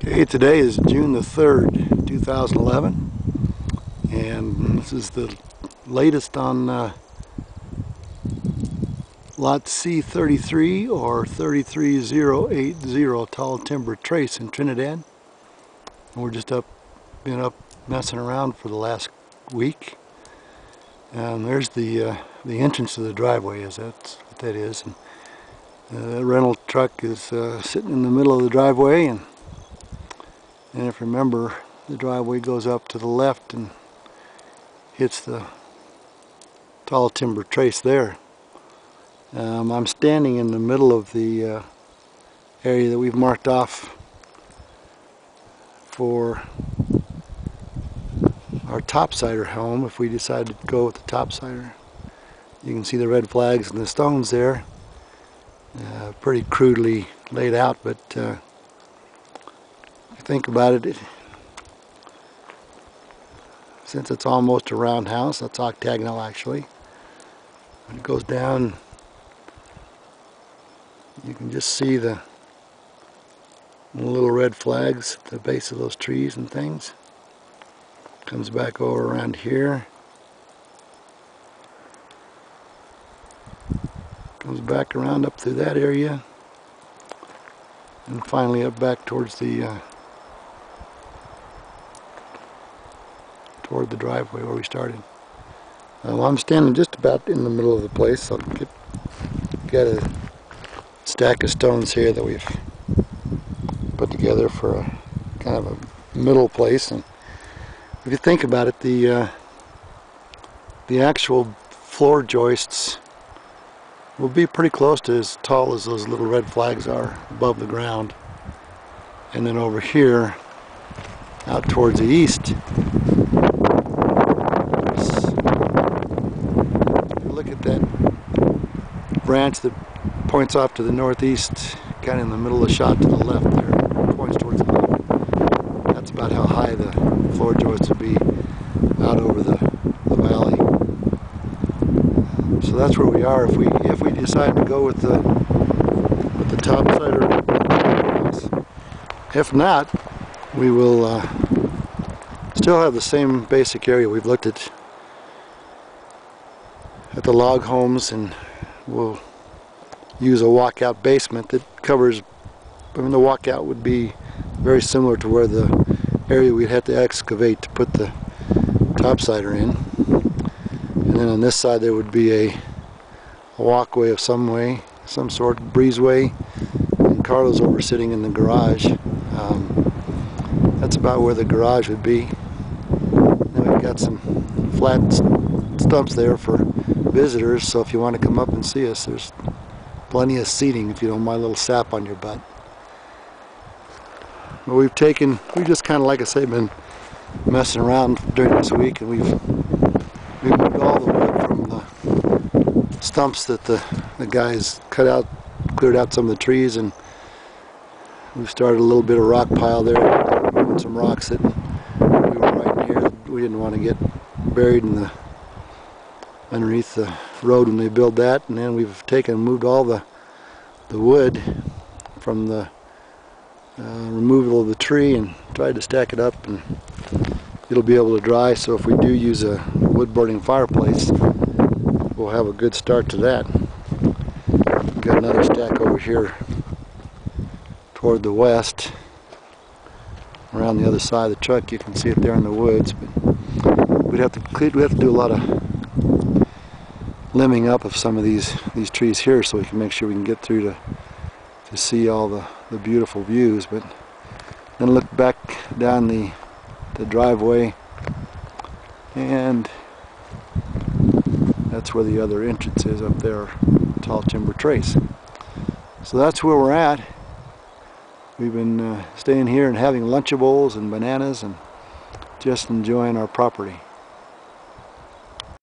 Okay, today is June the 3rd, 2011, and this is the latest on Lot C33 or 33080 Tall Timber Trace in Trinidad. And we're just been up messing around for the last week. And there's the entrance to the driveway, that's what that is. And the rental truck is sitting in the middle of the driveway, and if you remember, the driveway goes up to the left and hits the tall timber trace there. I'm standing in the middle of the area that we've marked off for our topsider home if we decide to go with the topsider. You can see the red flags and the stones there. Pretty crudely laid out, but if you think about it, since it's almost a roundhouse, that's octagonal actually. When it goes down, you can just see the little red flags at the base of those trees and things. Comes back over around here. Comes back around up through that area. And finally up back towards the toward the driveway where we started. I'm standing just about in the middle of the place. I've got a stack of stones here that we've put together for a kind of a middle place. And if you think about it, the actual floor joists will be pretty close to as tall as those little red flags are above the ground. And then over here, out towards the east, if you look at that branch that points off to the northeast, kind of in the middle of the shot to the left there, points towards the moon. That's about how high the floor joists would be out over the valley. So that's where we are if we decide to go with the topsider. If not, we will still have the same basic area. We've looked at the log homes, and we'll use a walkout basement that covers. I mean, the walkout would be very similar to where the area we'd have to excavate to put the topsider in. And then on this side there would be a walkway of some sort, breezeway, and Carlos over sitting in the garage. That's about where the garage would be. Then we've got some flat stumps there for visitors, so if you want to come up and see us, there's plenty of seating if you don't mind a little sap on your butt. But we've just kind of, like I say, been messing around during this week, and we've moved all the wood from the stumps that the guys cut out, cleared out some of the trees, and we've started a little bit of rock pile there, moving some rocks that we were right in here. We didn't want to get buried in underneath the road when they build that. And then we've moved all the wood from the removal of the tree and tried to stack it up, and it'll be able to dry. So if we do use a wood burning fireplace, we'll have a good start to that. We've got another stack over here toward the west, around the other side of the truck. You can see it there in the woods, but we'd have to do a lot of limbing up of some of these trees here so we can make sure we can get through to see all the beautiful views. But then look back down the driveway, and that's where the other entrance is up there, Tall Timber Trace. So that's where we're at. We've been staying here and having Lunchables and bananas and just enjoying our property.